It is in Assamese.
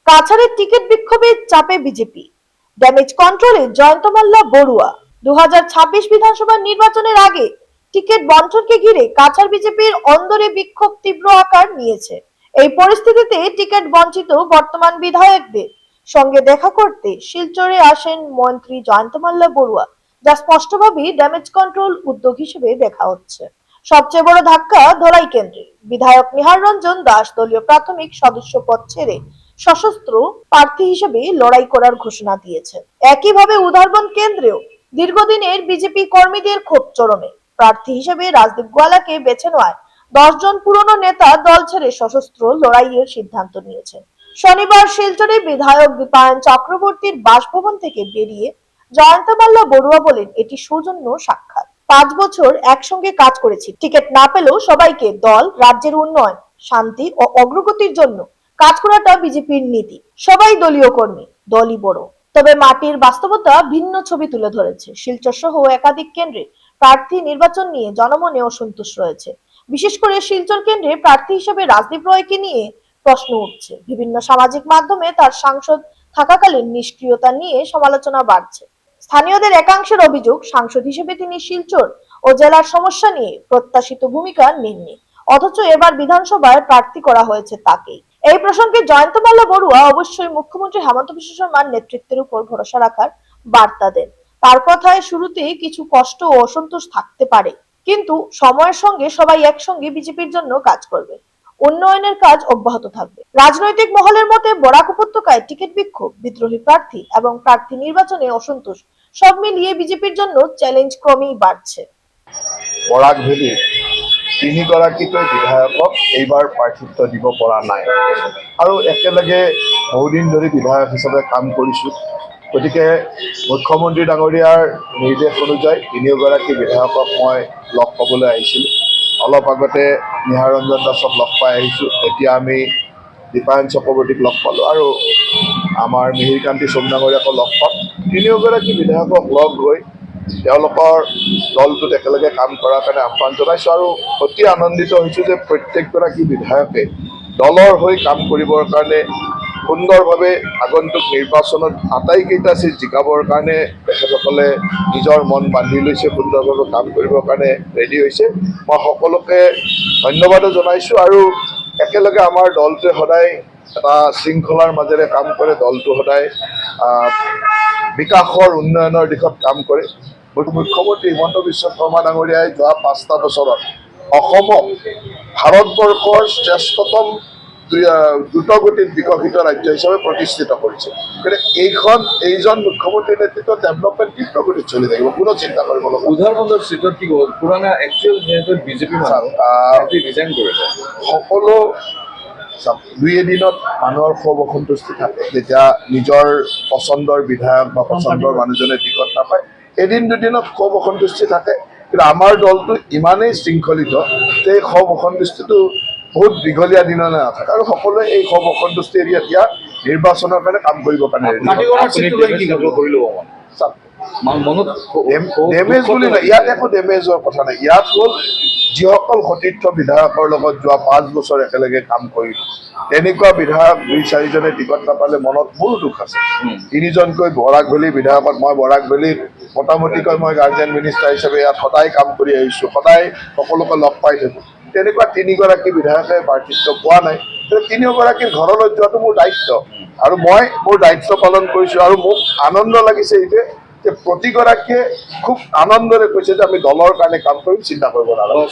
কাছাড়ের টিকিট বিক্ষোভের চাপে বিজেপি, ড্যামেজ কন্ট্রোলে জয়ন্ত মাল্লা বড়ুয়া। 2026 বিধানসভা নির্বাচনের আগে টিকিট বন্টনকে ঘিরে কাছাড় বিজেপির অন্দরে বিক্ষোভ তীব্র আকার নিয়েছে। এই পরিস্থিতিতে টিকিট বঞ্চিত বর্তমান বিধায়কদের সঙ্গে দেখা করতে শিলচরে আসেন মন্ত্রী জয়ন্ত মাল্লা বড়ুয়া, যা স্পষ্টভাবেই ড্যামেজ কন্ট্রোল উদ্যোগ হিসেবে দেখা হচ্ছে। সবচেয়ে বড় ধাক্কা ধলাই কেন্দ্রে বিধায়ক নিহার রঞ্জন দাস দলীয় প্রাথমিক সদস্য পদ ছেড়ে সশস্ত্র প্রার্থী হিসেবে লড়াই করার ঘোষণা দিয়েছেন। একইভাবে উধারবন কেন্দ্রেও দীর্ঘদিনের বিজেপি কর্মীদের ক্ষোভ চরমে। প্রার্থী হিসেবে রাজদীপ গোয়ালাকে বেছে নেওয়ায় 10 জন পুরনো নেতা দল ছেড়ে সশস্ত্র লড়াইয়ের সিদ্ধান্ত নিয়েছেন। শনিবার শিলচরে বিধায়ক দীপায়ন চক্রবর্তীর বাসভবন থেকে বেরিয়ে জয়ন্ত মাল্লা বড়ুয়া বলেন, এটি সৌজন্য সাক্ষাৎ। 5 বছর একসঙ্গে কাজ করেছি, টিকিট না পেলেও সবাইকে দল, রাজ্যের উন্নয়ন, শান্তি ও অগ্রগতির জন্য কাজ করাটা বিজেপির নীতি। সবাই দলীয় কর্মী, দলই বড়। তবে মাটির বাস্তবতা ভিন্ন ছবি তুলে ধরেছে। শিলচর সহ একাধিক কেন্দ্রে প্রার্থী নির্বাচন নিয়ে জনমনে অসন্তোষ রয়েছে। বিশেষ করে শিলচর কেন্দ্রে প্রার্থী হিসেবে রাজদীপ রয়কে নিয়ে প্রশ্ন উঠছে। বিভিন্ন সামাজিক মাধ্যমে তার সাংসদ থাকাকালীন নিষ্ক্রিয়তা নিয়ে সমালোচনা বাড়ছে। স্থানীয়দের একাংশের অভিযোগ, সাংসদ হিসেবে তিনি শিলচর ও জেলার সমস্যা নিয়ে প্রত্যাশিত ভূমিকা নেননি, অথচ এবার বিধানসভায় প্রার্থী করা হয়েছে তাকেই। এই প্রসঙ্গে জয়ন্ত মাল্লা বড়ুয়া অবশ্যই মুখ্যমন্ত্রী হেমন্ত বিশ্ব শর্মার নেতৃত্বের উপর ভরসা রাখার বার্তা দেন। তার কথায় শুরুতেই কিছু কষ্ট ও অসন্তোষ থাকতে পারে, কিন্তু সময়ের সঙ্গে সবাই একসঙ্গে বিজেপির জন্য কাজ করবে। উন্নয়নের কাজ অব্যাহত থাকবে। রাজনৈতিক মহলের মতে বরাক উপত্যকায় টিকিট বিক্ষোভ, বিদ্রোহী প্রার্থী এবং প্রার্থী নির্বাচনে অসন্তোষ সব মিলিয়ে বিজেপির জন্য চ্যালেঞ্জ ক্রমেই বাড়ছে। বৰাক ভেলীৰ তিনিগৰাকীকৈ বিধায়কক এইবাৰ প্ৰাৰ্থিত্ব দিব পৰা নাই আৰু একেলগে বহুদিন ধৰি বিধায়ক হিচাপে কাম কৰিছোঁ। গতিকে মুখ্যমন্ত্ৰী ডাঙৰীয়াৰ নিৰ্দেশ অনুযায়ী তিনিওগৰাকী বিধায়কক মই লগ পাবলৈ আহিছিলোঁ। অলপ আগতে নিহাৰ ৰঞ্জন দাসক লগ পাই আহিছোঁ। এতিয়া আমি দীপায়ন চক্ৰৱৰ্তীক লগ পালোঁ আৰু আমাৰ মিহিৰকান্তি সোম ডাঙৰীয়াকো লগ পাম। তিনিওগৰাকী বিধায়কক লগ হৈ তেওঁলোকৰ দলটোত একেলগে কাম কৰাৰ কাৰণে আহ্বান জনাইছোঁ আৰু অতি আনন্দিত হৈছোঁ যে প্ৰত্যেকগৰাকী বিধায়কে দলৰ হৈ কাম কৰিবৰ কাৰণে সুন্দৰভাৱে আগন্তুক নিৰ্বাচনত আটাইকেইটা চিট জিকাবৰ কাৰণে তেখেতসকলে নিজৰ মন বান্ধি লৈছে, সুন্দৰভাৱে কাম কৰিবৰ কাৰণে ৰেডি হৈছে। মই সকলোকে ধন্যবাদো জনাইছোঁ আৰু একেলগে আমাৰ দলটোৱে সদায় এটা শৃংখলাৰ মাজেৰে কাম কৰে। দলটো সদায় বিকাশৰ উন্নয়নৰ দিশত কাম কৰে। মুখ্যমন্ত্ৰী হিমন্ত বিশ্ব শৰ্মা ডাঙৰীয়াই যোৱা 5টা বছৰত অসমক ভাৰতবৰ্ষৰ শ্ৰেষ্ঠতম দ্ৰুতগতিত বিকশিত ৰাজ্য হিচাপে প্ৰতিষ্ঠিত কৰিছে। গতিকে এইজন মুখ্যমন্ত্ৰীৰ নেতৃত্বত ডেভেলপমেণ্ট তীব্ৰ গতিত চলি থাকিব, কোনো চিন্তা কৰিব লগা। উধাৰবন্দৰ চিটত কি হ'ল, পুৰণা একচুৱেল যেহেতু বিজেপি ৰিজাইন কৰিলে, সকলো দুই এদিনত মানুহৰ ক্ষোভ অসন্তুষ্টি থাকে। যেতিয়া নিজৰ পচন্দৰ বিধায়ক বা পচন্দৰ মানুহজনে টিকট নাপায়, এদিন দুদিনত ক্ষোভ অসন্তুষ্টি থাকে। কিন্তু আমাৰ দলটো ইমানেই শৃংখলিত যে এই ক্ষোভ অসন্তুষ্টিটো বহুত দীঘলীয়া দিনলৈ নাথাকে আৰু সকলোৱে এই ক্ষোভ অসন্তুষ্টি এৰি এতিয়া নিৰ্বাচনৰ কাৰণে কাম কৰিবৰ কাৰণে ডেমেজ বুলি নাই। ইয়াত একো ডেমেজৰ কথা নাই। ইয়াত হ'ল যিসকল সতীৰ্থ বিধায়কৰ লগত যোৱা 5 বছৰ একেলগে কাম কৰিলোঁ, তেনেকুৱা বিধায়ক 2-4জনে টিকট নাপালে মনত মোৰ দুখ আছে। 3জনকৈ বৰাক ভেলীৰ বিধায়কত, মই বৰাক ভেলীত মোটামুটিকৈ মই গাৰ্জেন মিনিষ্টাৰ হিচাপে ইয়াত সদায় কাম কৰি আহিছোঁ, সদায় সকলোকে লগ পাই থাকোঁ। তেনেকুৱা 3গৰাকী বিধায়কে প্ৰাৰ্থিত্ব পোৱা নাই। তিনিওগৰাকীৰ ঘৰলৈ যোৱাটো মোৰ দায়িত্ব আৰু মই মোৰ দায়িত্ব পালন কৰিছোঁ। আৰু মোক আনন্দ লাগিছে এইটোৱে যে প্ৰতিগৰাকীয়ে খুব আনন্দৰে কৈছে যে আমি দলৰ কাৰণে কাম কৰিম, চিন্তা কৰিব নালাগে।